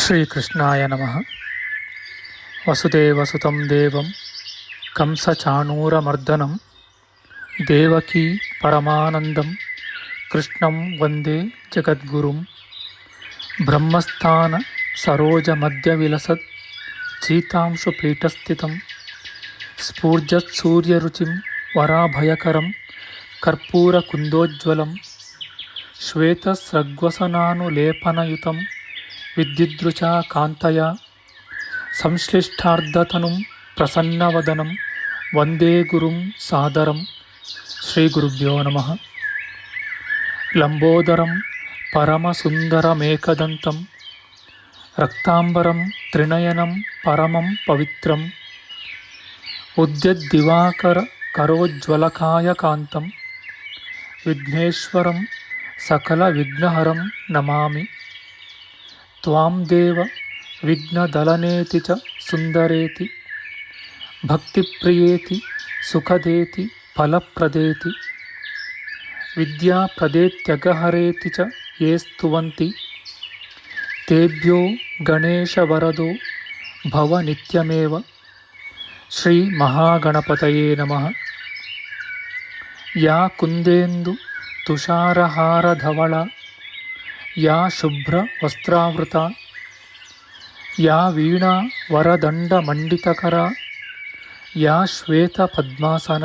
ಶ್ರೀಕೃಷ್ಣಾಯ ನಮಃ. ವಸುದೇವಸುತಂ ದೇವಂ ಕಂಸಚಾಣೂರಮರ್ದನಂ ದೇವಕೀ ಪರಮಾನಂದಂ ಕೃಷ್ಣಂ ವಂದೇ ಜಗದ್ಗುರುಂ. ಬ್ರಹ್ಮಸ್ಥಾನ ಸರೋಜಮಧ್ಯವಿಲಸತ್ ಚೀತಾಂಶುಪೀಠಸ್ಥಿತಂ ಸ್ಫೂರ್ಜತ್ಸೂರ್ಯರುಚಿಂ ವರಾಭಯಕರಂ ಕರ್ಪೂರಕುಂದೋಜ್ವಲಂ ಶ್ವೇತಸ್ರಗ್ವಸನಾನುಲೇಪನಯುತಂ ವಿದ್ಯುದೃಚಾ ಕಾಂತಯ ಸಂಶ್ಲಿಷ್ಟಾರ್ಧತನುಂ ಪ್ರಸನ್ನವದನಂ ವಂದೇ ಗುರುಂ ಸಾದರಂ. ಶ್ರೀಗುರುಭ್ಯೋ ನಮಃ. ಲಂಬೋದರಂ ಪರಮಸುಂದರಮೇಕದಂತಂ ರಕ್ತಾಂಬರಂ ತ್ರಿನಯನಂ ಪರಮಂ ಪವಿತ್ರಂ ಉದ್ಯದ್ದಿವಾಕರ ಕರೋಜ್ವಲಕಾಯಕಾಂತಂ ವಿಘ್ನೇಶ್ವರಂ ಸಕಲವಿಘ್ನಹರಂ ನಮಾಮಿ. ತ್ವಾಂ ದೇವ ವಿಘ್ನದಲನೇತಿ ಚ ಸುಂದರೇತಿ ಭಕ್ತಿಪ್ರಿಯೇತಿ ಸುಖದೇತಿ ಫಲಪ್ರದೇತಿ ವಿದ್ಯಾಪ್ರದೇತ್ಯಗಹರೇತಿ ಚ ಯೇ ಸ್ತುವಂತಿ ತೇಭ್ಯೋ ಗಣೇಶವರದೋ ಭವ ನಿತ್ಯಮೇವ. ಶ್ರೀ ಮಹಾಗಣಪತಯೇ ನಮಃ. ಯಾ ಕುಂದೇಂದು ತುಷಾರಹಾರಧವಳ ಯಾ ಶುಭ್ರ ವಸ್ತ್ರಾವೃತ ಯಾ ವೀಣಾ ವರದಂಡಮಂಡಿತಕರ ಯಾ ಶ್ವೇತ ಪದ್ಮಾಸನ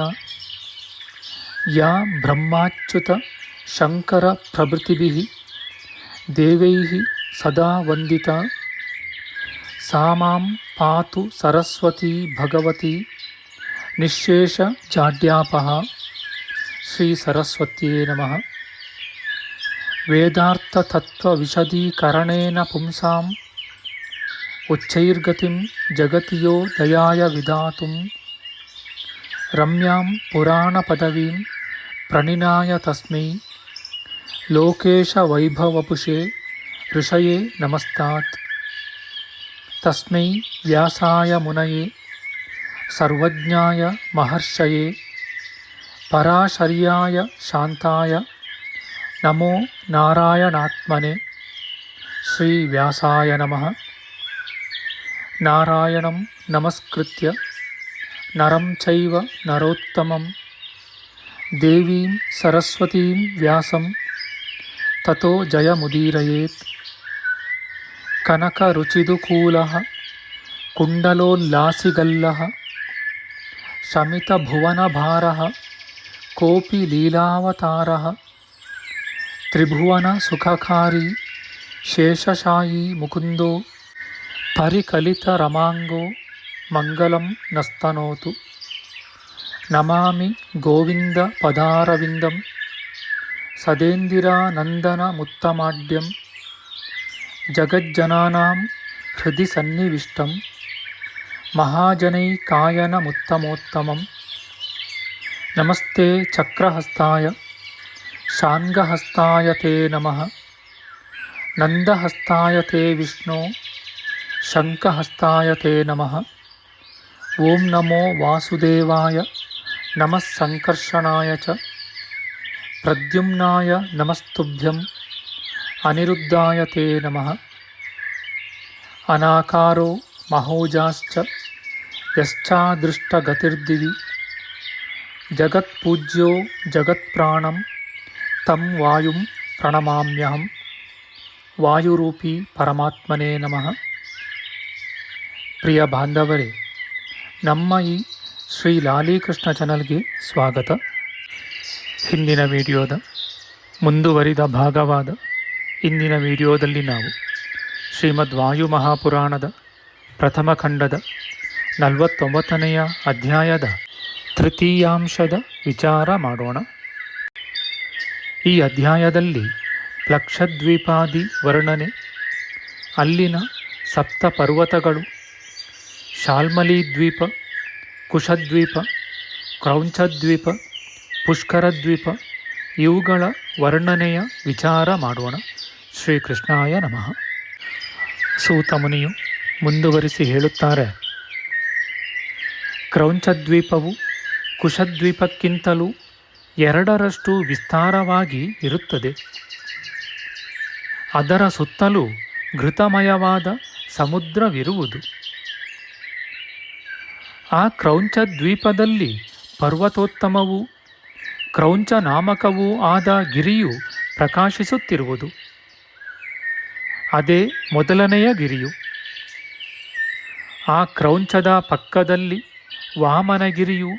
ಯಾ ಬ್ರಹ್ಮಾಚ್ಯುತ ಶಂಕರ ಪ್ರಭೃತಿಭಿಃ ದೇವೈಃ ಸದಾ ವಂದಿತಾ ಸಾ ಮಾಂ ಪಾತು ಸರಸ್ವತೀ ಭಗವತಿ ನಿಶ್ಶೇಷ ಜಾಡ್ಯಾಪಃ. ಶ್ರೀ ಸರಸ್ವತ್ಯೇ ನಮಃ. ವೇದಾರ್ಥತತ್ವವಿಶದೀಕರಣೇನ ಪುಂಸಾಂ ಉಚ್ಚೈರ್ಗತಿಂ ಜಗತಿಯೋ ದಯಾಯ ವಿಧಾತುಂ ರಮ್ಯಾಂ ಪುರಾಣಪದವೀಂ ಪ್ರಣಿನಾಯ ತಸ್ಮೈ ಲೋಕೇಶವೈಭವಪುಷೇ ಋಷಯೇ ನಮಸ್ತಾತ್. ತಸ್ಮೈ ವ್ಯಾಸಾಯ ಮುನಯೇ ಸರ್ವಜ್ಞಾಯ ಮಹರ್ಷಯೇ ಪರಾಶರ್ಯಾಯ ಶಾಂತಾಯ ನಮೋ ನಾರಾಯಣಾತ್ಮನೆ. ಶ್ರೀ ವ್ಯಾಸಾಯ ನಮಃ. ನಾರಾಯಣಂ ನಮಸ್ಕೃತ್ಯ ನರಂ ಚೈವ ನರೋತ್ತಮಂ ದೇವೀಂ ಸರಸ್ವತೀಂ ವ್ಯಾಸಂ ತತೋ ಜಯಮುದೀರಯೇತ್. ಕನಕರುಚಿದುಕೂಲಃ ಕುಂಡಲೋಲ್ಲಾಸಿಗಲ್ಲಃ ಶಮಿತಭುವನಭಾರಃ ಕೋಪಿ ಲೀಲಾವತಾರಃ ತ್ರಿಭುವನ ಸುಖಕಾರಿ ಶೇಷಶಾಯೀ ಮುಕುಂದೋ ಪರಿಕಲಿತರಮಾಂಗೋ ಮಂಗಲಂ ನಸ್ತನೋತು. ನಮಾಮಿ ಗೋವಿಂದ ಪದಾರವಿಂದಂ ಸದೇಂದಿರಾನಂದನಮುತ್ತಮಾಡ್ಯಂ ಜಗಜ್ಜನಾನಾಂ ಹೃದಯ ಸನ್ನಿವಿಷ್ಟಂ ಮಹಾಜನೈಕಾಯನಮುತ್ತಮೋತ್ತಮಂ. ನಮಸ್ತೆ ಚಕ್ರಹಸ್ತಾಯ ಶಾಂಗಹಸ್ತಾಯ ತೇ ನಮಃ. ನಂದಹಸ್ತಾಯ ತೇ ವಿಷ್ಣೋ ಶಂಖಹಸ್ತಾಯ ತೇ ನಮಃ. ಓಂ ನಮೋ ವಾಸುದೇವಾಯ ನಮಃ ಸಂಕರ್ಷಣಾಯ ಚ ಪ್ರದ್ಯುಮ್ನಾಯ ನಮಸ್ತುಭ್ಯಂ ಅನಿರುದ್ಧಾಯ ತೇ ನಮಃ. ಅನಾಕಾರೋ ಮಹೋಜಾಶ್ಚ ಯಶ್ಚಾದೃಷ್ಟಗತಿರ್ದಿವಿ ಜಗತ್ಪೂಜ್ಯೋ ಜಗತ್ಪ್ರಾಣಂ ತಂ ವಾಯುಂ ಪ್ರಣಮಾಮ್ಯಹಂ. ವಾಯುರೂಪಿ ಪರಮಾತ್ಮನೇ ನಮಃ. ಪ್ರಿಯ ಬಾಂಧವರೇ, ನಮ್ಮ ಈ ಶ್ರೀ ಲಾಲೀಕೃಷ್ಣ ಚಾನಲ್ಗೆ ಸ್ವಾಗತ. ಹಿಂದಿನ ವಿಡಿಯೋದ ಮುಂದುವರಿದ ಭಾಗವಾದ ಇಂದಿನ ವಿಡಿಯೋದಲ್ಲಿ ನಾವು ಶ್ರೀಮದ್ ವಾಯು ಮಹಾಪುರಾಣದ ಪ್ರಥಮ ಖಂಡದ 49ನೆಯ ಅಧ್ಯಾಯದ ತೃತೀಯಾಂಶದ ವಿಚಾರ ಮಾಡೋಣ. ಈ ಅಧ್ಯಾಯದಲ್ಲಿ ಪ್ಲಕ್ಷದ್ವೀಪಾದಿ ವರ್ಣನೆ, ಅಲ್ಲಿನ ಸಪ್ತ ಪರ್ವತಗಳು, ಶಾಲ್ಮಲೀದ್ವೀಪ, ಕುಶದ್ವೀಪ, ಕ್ರೌಂಚದ್ವೀಪ, ಪುಷ್ಕರದ್ವೀಪ ಇವುಗಳ ವರ್ಣನೆಯ ವಿಚಾರ ಮಾಡೋಣ. ಶ್ರೀಕೃಷ್ಣಾಯ ನಮಃ. ಸೂತ ಮುನಿಯು ಮುಂದುವರಿಸಿ ಹೇಳುತ್ತಾರೆ, ಕ್ರೌಂಚದ್ವೀಪವು ಕುಶದ್ವೀಪಕ್ಕಿಂತಲೂ ಎರಡರಷ್ಟು ವಿಸ್ತಾರವಾಗಿ ಇರುತ್ತದೆ. ಅದರ ಸುತ್ತಲೂ ಘೃತಮಯವಾದ ಸಮುದ್ರವಿರುವುದು. ಆ ಕ್ರೌಂಚ ದ್ವೀಪದಲ್ಲಿ ಪರ್ವತೋತ್ತಮವೂ ಕ್ರೌಂಚ ನಾಮಕವೂ ಆದ ಗಿರಿಯು ಪ್ರಕಾಶಿಸುತ್ತಿರುವುದು. ಅದೇ ಮೊದಲನೆಯ ಗಿರಿಯು. ಆ ಕ್ರೌಂಚದ ಪಕ್ಕದಲ್ಲಿ ವಾಮನಗಿರಿಯು,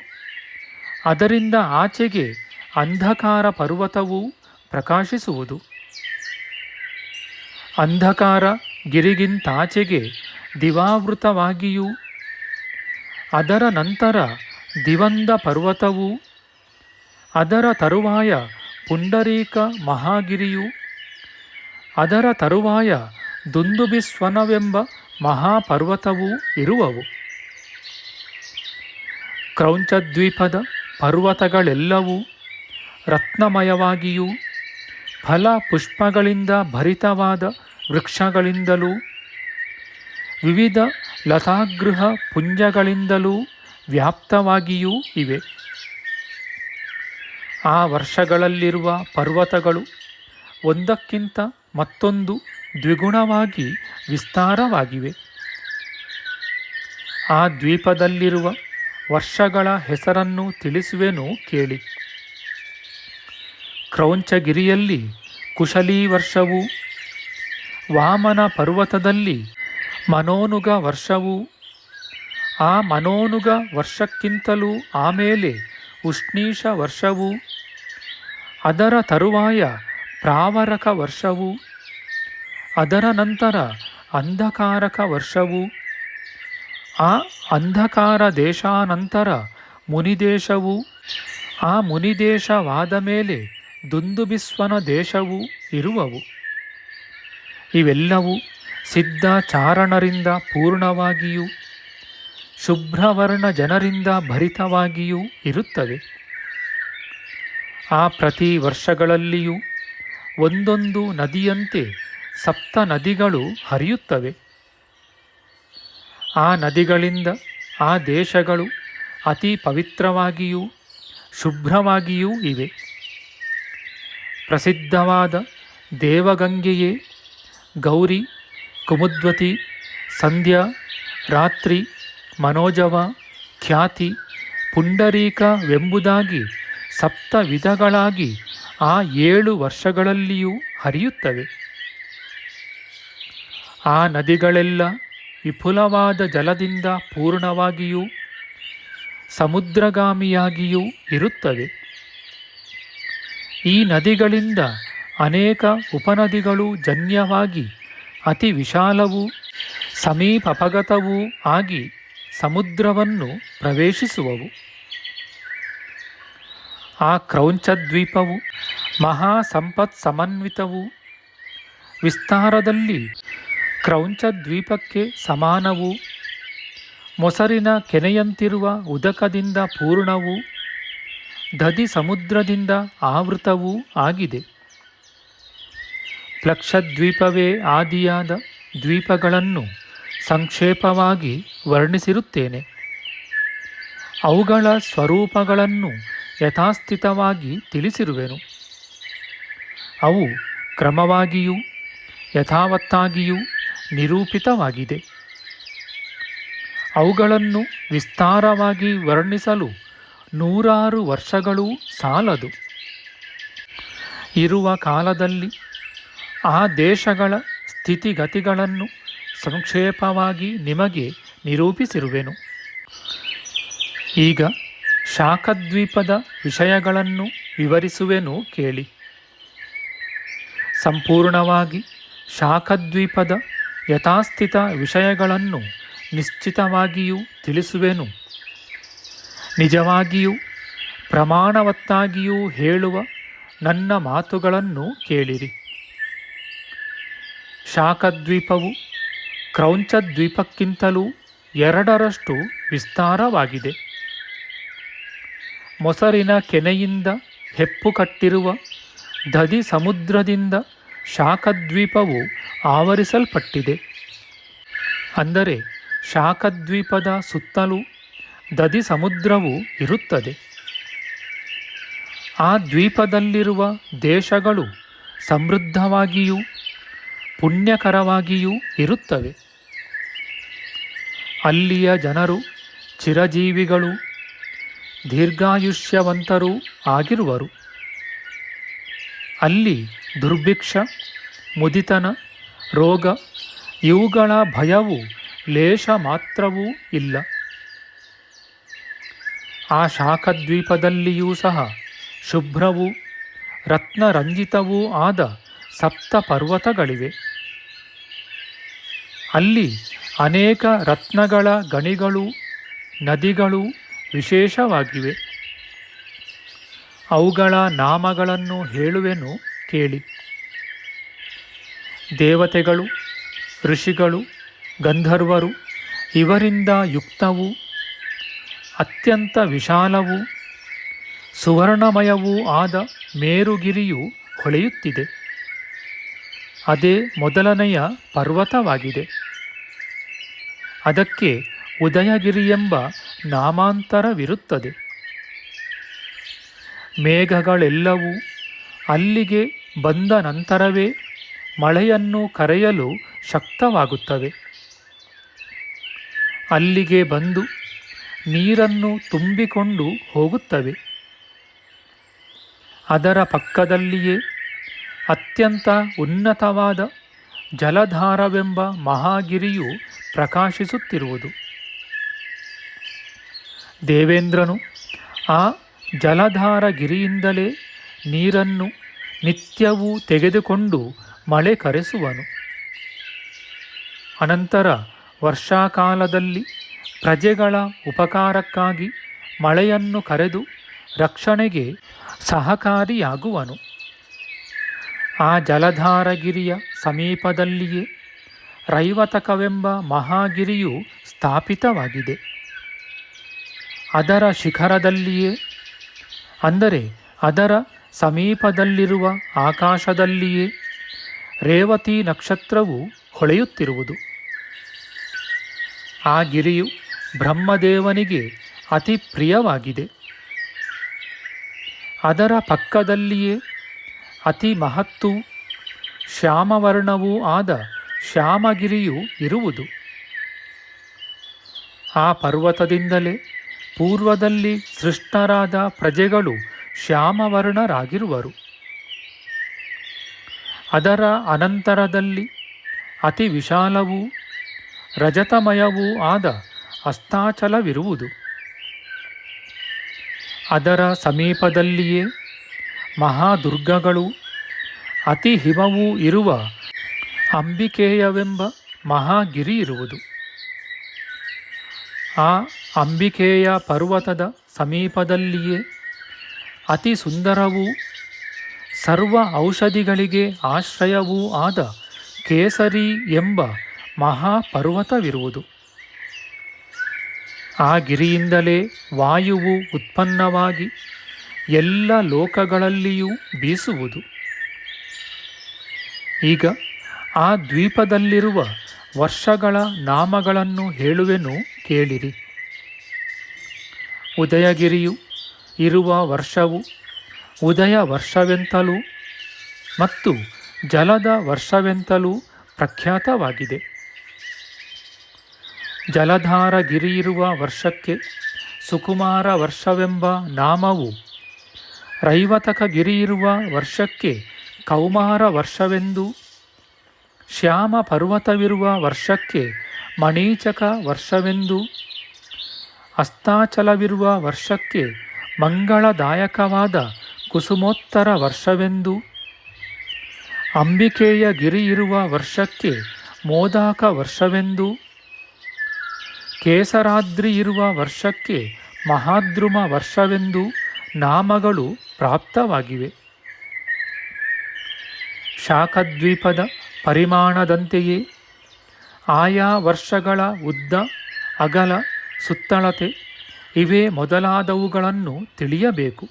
ಅದರಿಂದ ಆಚೆಗೆ ಅಂಧಕಾರ ಪರ್ವತವೂ ಪ್ರಕಾಶಿಸುವುದು. ಅಂಧಕಾರ ಗಿರಿಗಿಂತಾಚೆಗೆ ದಿವಾವೃತವಾಗಿಯೂ, ಅದರ ನಂತರ ದಿವಂದ ಪರ್ವತವೂ, ಅದರ ತರುವಾಯ ಪುಂಡರೀಕ ಮಹಾಗಿರಿಯೂ, ಅದರ ತರುವಾಯ ದುಂದುಭಿಸ್ವನವೆಂಬ ಮಹಾಪರ್ವತವೂ ಇರುವವು. ಕ್ರೌಂಚದ್ವೀಪದ ಪರ್ವತಗಳೆಲ್ಲವೂ ರತ್ನಮಯವಾಗಿಯೂ ಫಲ ಪುಷ್ಪಗಳಿಂದ ಭರಿತವಾದ ವೃಕ್ಷಗಳಿಂದಲೂ ವಿವಿಧ ಲತಾಗೃಹ ಪುಂಜಗಳಿಂದಲೂ ವ್ಯಾಪ್ತವಾಗಿಯೂ ಇವೆ. ಆ ವರ್ಷಗಳಲ್ಲಿರುವ ಪರ್ವತಗಳು ಒಂದಕ್ಕಿಂತ ಮತ್ತೊಂದು ದ್ವಿಗುಣವಾಗಿ ವಿಸ್ತಾರವಾಗಿವೆ. ಆ ದ್ವೀಪದಲ್ಲಿರುವ ವರ್ಷಗಳ ಹೆಸರನ್ನು ತಿಳಿಸುವೆನು ಕೇಳಿ. ಕ್ರೌಂಚಗಿರಿಯಲ್ಲಿ ಕುಶಲೀ ವರ್ಷವೂ, ವಾಮನ ಪರ್ವತದಲ್ಲಿ ಮನೋನುಗ ವರ್ಷವೂ, ಆ ಮನೋನುಗ ವರ್ಷಕ್ಕಿಂತಲೂ ಆಮೇಲೆ ಉಷ್ಣೀಷ ವರ್ಷವೂ, ಅದರ ತರುವಾಯ ಪ್ರಾವರಕ ವರ್ಷವೂ, ಅದರ ನಂತರ ಅಂಧಕಾರಕ ವರ್ಷವೂ, ಆ ಅಂಧಕಾರ ದೇಶಾನಂತರ ಮುನಿದೇಶವೂ, ಆ ಮುನಿದೇಶವಾದ ಮೇಲೆ ದುಂದುಭಿಸ್ವನ ದೇಶವೂ ಇರುವವು. ಇವೆಲ್ಲವೂ ಸಿದ್ಧಾಚಾರಣರಿಂದ ಪೂರ್ಣವಾಗಿಯೂ ಶುಭ್ರವರ್ಣ ಜನರಿಂದ ಭರಿತವಾಗಿಯೂ ಇರುತ್ತವೆ. ಆ ಪ್ರತಿ ವರ್ಷಗಳಲ್ಲಿಯೂ ಒಂದೊಂದು ನದಿಯಂತೆ ಸಪ್ತ ನದಿಗಳು ಹರಿಯುತ್ತವೆ. ಆ ನದಿಗಳಿಂದ ಆ ದೇಶಗಳು ಅತಿ ಪವಿತ್ರವಾಗಿಯೂ ಶುಭ್ರವಾಗಿಯೂ ಇವೆ. ಪ್ರಸಿದ್ಧವಾದ ದೇವಗಂಗೆಯೇ ಗೌರಿ, ಕುಮುದ್ವತಿ, ಸಂಧ್ಯಾ, ರಾತ್ರಿ, ಮನೋಜವ, ಖ್ಯಾತಿ, ಪುಂಡರೀಕವೆಂಬುದಾಗಿ ಸಪ್ತ ವಿಧಗಳಾಗಿ ಆ 7 ವರ್ಷಗಳಲ್ಲಿಯೂ ಹರಿಯುತ್ತವೆ. ಆ ನದಿಗಳೆಲ್ಲ ವಿಪುಲವಾದ ಜಲದಿಂದ ಪೂರ್ಣವಾಗಿಯೂ ಸಮುದ್ರಗಾಮಿಯಾಗಿಯೂ ಇರುತ್ತವೆ. ಈ ನದಿಗಳಿಂದ ಅನೇಕ ಉಪನದಿಗಳು ಜನ್ಯವಾಗಿ ಅತಿ ವಿಶಾಲವೂ ಸಮೀಪಪಗತವೂ ಆಗಿ ಸಮುದ್ರವನ್ನು ಪ್ರವೇಶಿಸುವವು. ಆ ಕ್ರೌಂಚದ್ವೀಪವು ಮಹಾಸಂಪತ್ ಸಮನ್ವಿತವೂ ವಿಸ್ತಾರದಲ್ಲಿ ಕ್ರೌಂಚದ್ವೀಪಕ್ಕೆ ಸಮಾನವೂ ಮೊಸರಿನ ಕೆನೆಯಂತಿರುವ ಉದಕದಿಂದ ಪೂರ್ಣವೂ ದಧಿ ಸಮುದ್ರದಿಂದ ಆವೃತವೂ ಆಗಿದೆ. ಪ್ಲಕ್ಷದ್ವೀಪವೇ ಆದಿಯಾದ ದ್ವೀಪಗಳನ್ನು ಸಂಕ್ಷೇಪವಾಗಿ ವರ್ಣಿಸಿರುತ್ತೇನೆ. ಅವುಗಳ ಸ್ವರೂಪಗಳನ್ನು ಯಥಾಸ್ಥಿತವಾಗಿ ತಿಳಿಸಿರುವೆನು. ಅವು ಕ್ರಮವಾಗಿಯೂ ಯಥಾವತ್ತಾಗಿಯೂ ನಿರೂಪಿತವಾಗಿದೆ. ಅವುಗಳನ್ನು ವಿಸ್ತಾರವಾಗಿ ವರ್ಣಿಸಲು 100 ವರ್ಷಗಳೂ ಸಾಲದು. ಇರುವ ಕಾಲದಲ್ಲಿ ಆ ದೇಶಗಳ ಸ್ಥಿತಿಗತಿಗಳನ್ನು ಸಂಕ್ಷೇಪವಾಗಿ ನಿಮಗೆ ನಿರೂಪಿಸಿರುವೆನು. ಈಗ ಶಾಖದ್ವೀಪದ ವಿಷಯಗಳನ್ನು ವಿವರಿಸುವೆನು ಕೇಳಿ. ಸಂಪೂರ್ಣವಾಗಿ ಶಾಖದ್ವೀಪದ ಯಥಾಸ್ಥಿತ ವಿಷಯಗಳನ್ನು ನಿಶ್ಚಿತವಾಗಿಯೂ ತಿಳಿಸುವೆನು. ನಿಜವಾಗಿಯೂ ಪ್ರಮಾಣವತ್ತಾಗಿಯೂ ಹೇಳುವ ನನ್ನ ಮಾತುಗಳನ್ನು ಕೇಳಿರಿ. ಶಾಖದ್ವೀಪವು ಕ್ರೌಂಚದ್ವೀಪಕ್ಕಿಂತಲೂ 2ರಷ್ಟು ವಿಸ್ತಾರವಾಗಿದೆ. ಮೊಸರಿನ ಕೆನೆಯಿಂದ ಹೆಪ್ಪುಕಟ್ಟಿರುವ ದಧಿ ಸಮುದ್ರದಿಂದ ಶಾಖದ್ವೀಪವು ಆವರಿಸಲ್ಪಟ್ಟಿದೆ. ಅಂದರೆ ಶಾಖದ್ವೀಪದ ಸುತ್ತಲೂ ದಧಿ ಸಮುದ್ರವು ಇರುತ್ತದೆ. ಆ ದ್ವೀಪದಲ್ಲಿರುವ ದೇಶಗಳು ಸಮೃದ್ಧವಾಗಿಯೂ ಪುಣ್ಯಕರವಾಗಿಯೂ ಇರುತ್ತವೆ. ಅಲ್ಲಿಯ ಜನರು ಚಿರಜೀವಿಗಳು, ದೀರ್ಘಾಯುಷ್ಯವಂತರೂ ಆಗಿರುವರು. ಅಲ್ಲಿ ದುರ್ಭಿಕ್ಷ, ಮುದಿತನ, ರೋಗ ಇವುಗಳ ಭಯವು ಲೇಷ ಮಾತ್ರವೂ ಇಲ್ಲ. ಆ ಶಾಖದ್ವೀಪದಲ್ಲಿಯೂ ಸಹ ಶುಭ್ರವೂ ರತ್ನರಂಜಿತವೂ ಆದ 7 ಪರ್ವತಗಳಿವೆ. ಅಲ್ಲಿ ಅನೇಕ ರತ್ನಗಳ ಗಣಿಗಳೂ ನದಿಗಳೂ ವಿಶೇಷವಾಗಿವೆ. ಅವುಗಳ ನಾಮಗಳನ್ನು ಹೇಳುವೆನು ಕೇಳಿ. ದೇವತೆಗಳು, ಋಷಿಗಳು, ಗಂಧರ್ವರು ಇವರಿಂದ ಯುಕ್ತವೂ ಅತ್ಯಂತ ವಿಶಾಲವೂ ಸುವರ್ಣಮಯವೂ ಆದ ಮೇರುಗಿರಿಯು ಹೊಳೆಯುತ್ತಿದೆ. ಅದೇ ಮೊದಲನೆಯ ಪರ್ವತವಾಗಿದೆ. ಅದಕ್ಕೆ ಉದಯಗಿರಿಯೆಂಬ ನಾಮಾಂತರವಿರುತ್ತದೆ. ಮೇಘಗಳೆಲ್ಲವೂ ಅಲ್ಲಿಗೆ ಬಂದ ನಂತರವೇ ಮಳೆಯನ್ನು ಕರೆಯಲು ಶಕ್ತವಾಗುತ್ತವೆ. ಅಲ್ಲಿಗೆ ಬಂದು ನೀರನ್ನು ತುಂಬಿಕೊಂಡು ಹೋಗುತ್ತವೆ. ಅದರ ಪಕ್ಕದಲ್ಲಿಯೇ ಅತ್ಯಂತ ಉನ್ನತವಾದ ಜಲಧಾರವೆಂಬ ಮಹಾಗಿರಿಯು ಪ್ರಕಾಶಿಸುತ್ತಿರುವುದು. ದೇವೇಂದ್ರನು ಆ ಜಲಧಾರಗಿರಿಯಿಂದಲೇ ನೀರನ್ನು ನಿತ್ಯವೂ ತೆಗೆದುಕೊಂಡು ಮಳೆ ಕರೆಸುವನು. ಅನಂತರ ವರ್ಷಾಕಾಲದಲ್ಲಿ ಪ್ರಜೆಗಳ ಉಪಕಾರಕ್ಕಾಗಿ ಮಳೆಯನ್ನು ಕರೆದು ರಕ್ಷಣೆಗೆ ಸಹಕಾರಿಯಾಗುವನು. ಆ ಜಲಧಾರಗಿರಿಯ ಸಮೀಪದಲ್ಲಿಯೇ ರೈವತಕವೆಂಬ ಮಹಾಗಿರಿಯು ಸ್ಥಾಪಿತವಾಗಿದೆ. ಅದರ ಶಿಖರದಲ್ಲಿಯೇ, ಅಂದರೆ ಅದರ ಸಮೀಪದಲ್ಲಿರುವ ಆಕಾಶದಲ್ಲಿಯೇ ರೇವತಿ ನಕ್ಷತ್ರವು ಹೊಳೆಯುತ್ತಿರುವುದು. ಆ ಗಿರಿಯು ಬ್ರಹ್ಮದೇವನಿಗೆ ಅತಿ ಪ್ರಿಯವಾಗಿದೆ. ಅದರ ಪಕ್ಕದಲ್ಲಿಯೇ ಅತಿ ಮಹತ್ತೂ ಶ್ಯಾಮವರ್ಣವೂ ಆದ ಶ್ಯಾಮಗಿರಿಯು ಇರುವುದು. ಆ ಪರ್ವತದಿಂದಲೇ ಪೂರ್ವದಲ್ಲಿ ಸೃಷ್ಟರಾದ ಪ್ರಜೆಗಳು ಶ್ಯಾಮವರ್ಣರಾಗಿರುವರು. ಅದರ ಅನಂತರದಲ್ಲಿ ಅತಿ ವಿಶಾಲವೂ ರಜತಮಯವೂ ಆದ ಅಸ್ತಾಚಲವಿರುವುದು. ಅದರ ಸಮೀಪದಲ್ಲಿಯೇ ಮಹಾದುರ್ಗಗಳು ಅತಿ ಹಿಮವೂ ಇರುವ ಅಂಬಿಕೇಯವೆಂಬ ಮಹಾಗಿರಿ ಇರುವುದು. ಆ ಅಂಬಿಕೆಯ ಪರ್ವತದ ಸಮೀಪದಲ್ಲಿಯೇ ಅತಿ ಸುಂದರವೂ ಸರ್ವ ಔಷಧಿಗಳಿಗೆ ಆಶ್ರಯವೂ ಆದ ಕೇಸರಿ ಎಂಬ ಮಹಾಪರ್ವತವಿರುವುದು. ಆ ಗಿರಿಯಿಂದಲೇ ವಾಯುವು ಉತ್ಪನ್ನವಾಗಿ ಎಲ್ಲ ಲೋಕಗಳಲ್ಲಿಯೂ ಬೀಸುವುದು. ಈಗ ಆ ದ್ವೀಪದಲ್ಲಿರುವ ವರ್ಷಗಳ ನಾಮಗಳನ್ನು ಹೇಳುವೆನು ಕೇಳಿರಿ. ಉದಯಗಿರಿಯು ಇರುವ ವರ್ಷವು ಉದಯ ವರ್ಷವೆಂತಲೂ ಮತ್ತು ಜಲದ ವರ್ಷವೆಂತಲೂ ಪ್ರಖ್ಯಾತವಾಗಿದೆ. ಜಲಧಾರಗಿರಿಯಿರುವ ವರ್ಷಕ್ಕೆ ಸುಕುಮಾರ ವರ್ಷವೆಂಬ ನಾಮವು, ರೈವತಕಗಿರಿಯಿರುವ ವರ್ಷಕ್ಕೆ ಕೌಮಾರ ವರ್ಷವೆಂದೂ, ಶ್ಯಾಮ ಪರ್ವತವಿರುವ ವರ್ಷಕ್ಕೆ ಮಣೀಚಕ ವರ್ಷವೆಂದೂ, ಅಸ್ತಾಚಲವಿರುವ ವರ್ಷಕ್ಕೆ ಮಂಗಳದಾಯಕವಾದ ಕುಸುಮೋತ್ತರ ವರ್ಷವೆಂದೂ, ಅಂಬಿಕೆಯ ಗಿರಿಯಿರುವ ವರ್ಷಕ್ಕೆ ಮೋದಾಕ ವರ್ಷವೆಂದೂ, ಕೇಸರಾದ್ರಿ ಇರುವ ವರ್ಷಕ್ಕೆ ಮಹಾದ್ರುಮ ವರ್ಷವೆಂದೂ ನಾಮಗಳು ಪ್ರಾಪ್ತವಾಗಿವೆ. ಶಾಖದ್ವೀಪದ ಪರಿಮಾಣದಂತೆಯೇ ಆಯಾ ವರ್ಷಗಳ ಉದ್ದ, ಅಗಲ, ಸುತ್ತಳತೆ ಇವೇ ಮೊದಲಾದವುಗಳನ್ನು ತಿಳಿಯಬೇಕು.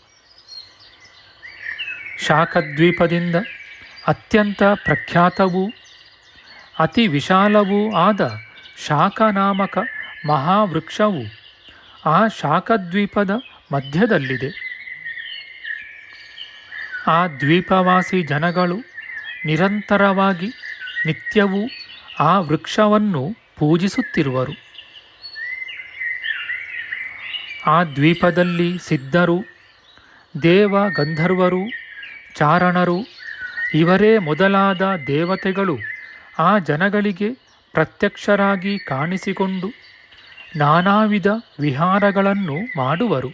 ಶಾಖದ್ವೀಪದಿಂದ ಅತ್ಯಂತ ಪ್ರಖ್ಯಾತವೂ ಅತಿ ವಿಶಾಲವೂ ಆದ ಶಾಖನಾಮಕ ಮಹಾವೃಕ್ಷವು ಆ ಶಾಖದ್ವೀಪದ ಮಧ್ಯದಲ್ಲಿದೆ. ಆ ದ್ವೀಪವಾಸಿ ಜನಗಳು ನಿರಂತರವಾಗಿ ನಿತ್ಯವೂ ಆ ವೃಕ್ಷವನ್ನು ಪೂಜಿಸುತ್ತಿರುವರು. ಆ ದ್ವೀಪದಲ್ಲಿ ಸಿದ್ಧರು, ದೇವ ಗಂಧರ್ವರು, ಚಾರಣರು ಇವರೇ ಮೊದಲಾದ ದೇವತೆಗಳು ಆ ಜನಗಳಿಗೆ ಪ್ರತ್ಯಕ್ಷರಾಗಿ ಕಾಣಿಸಿಕೊಂಡು ನಾನಾ ವಿಧ ವಿಹಾರಗಳನ್ನು ಮಾಡುವರು.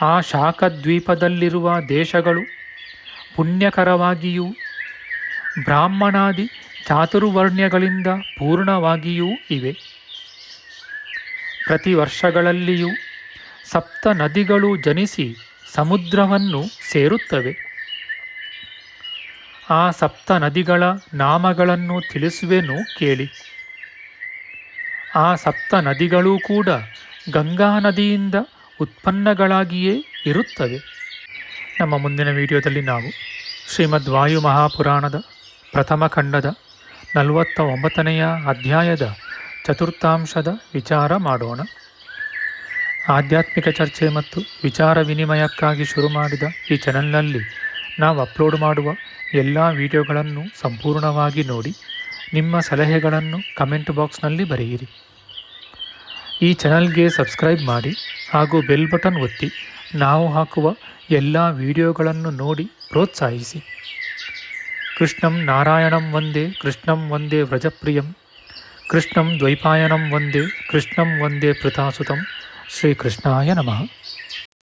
ಆ ಶಾಖದ್ವೀಪದಲ್ಲಿರುವ ದೇಶಗಳು ಪುಣ್ಯಕರವಾಗಿಯೂ ಬ್ರಾಹ್ಮಣಾದಿ ಚಾತುರ್ವರ್ಣ್ಯಗಳಿಂದ ಪೂರ್ಣವಾಗಿಯೂ ಇವೆ. ಪ್ರತಿ ವರ್ಷಗಳಲ್ಲಿಯೂ 7 ನದಿಗಳು ಜನಿಸಿ ಸಮುದ್ರವನ್ನು ಸೇರುತ್ತವೆ. ಆ 7 ನದಿಗಳ ನಾಮಗಳನ್ನು ತಿಳಿಸುವೆನು ಕೇಳಿ. ಆ 7 ನದಿಗಳೂ ಕೂಡ ಗಂಗಾ ನದಿಯಿಂದ ಉತ್ಪನ್ನಗಳಾಗಿಯೇ ಇರುತ್ತವೆ. ನಮ್ಮ ಮುಂದಿನ ವಿಡಿಯೋದಲ್ಲಿ ನಾವು ಶ್ರೀಮದ್ ವಾಯು ಮಹಾಪುರಾಣದ ಪ್ರಥಮ ಖಂಡದ 49ನೆಯ ಅಧ್ಯಾಯದ ಚತುರ್ಥಾಂಶದ ವಿಚಾರ ಮಾಡೋಣ. ಆಧ್ಯಾತ್ಮಿಕ ಚರ್ಚೆ ಮತ್ತು ವಿಚಾರ ವಿನಿಮಯಕ್ಕಾಗಿ ಶುರು ಮಾಡಿದ ಈ ಚಾನೆಲ್ನಲ್ಲಿ ನಾವು ಅಪ್ಲೋಡ್ ಮಾಡುವ ಎಲ್ಲ ವಿಡಿಯೋಗಳನ್ನು ಸಂಪೂರ್ಣವಾಗಿ ನೋಡಿ ನಿಮ್ಮ ಸಲಹೆಗಳನ್ನು ಕಮೆಂಟ್ ಬಾಕ್ಸ್ನಲ್ಲಿ ಬರೆಯಿರಿ. ಈ ಚಾನಲ್ಗೆ ಸಬ್ಸ್ಕ್ರೈಬ್ ಮಾಡಿ ಹಾಗೂ ಬೆಲ್ ಬಟನ್ ಒತ್ತಿ ನಾವು ಹಾಕುವ ಎಲ್ಲ ವಿಡಿಯೋಗಳನ್ನು ನೋಡಿ ಪ್ರೋತ್ಸಾಹಿಸಿ. ಕೃಷ್ಣಂ ನಾರಾಯಣಂ ವಂದೇ ಕೃಷ್ಣಂ ವಂದೇ ವ್ರಜಪ್ರಿಯಂ ಕೃಷ್ಣಂ ದ್ವೈಪಾಯನಂ ವಂದೇ ಕೃಷ್ಣಂ ವಂದೇ ಪೃಥಾಸುತಂ. ಶ್ರೀಕೃಷ್ಣಾಯ ನಮಃ.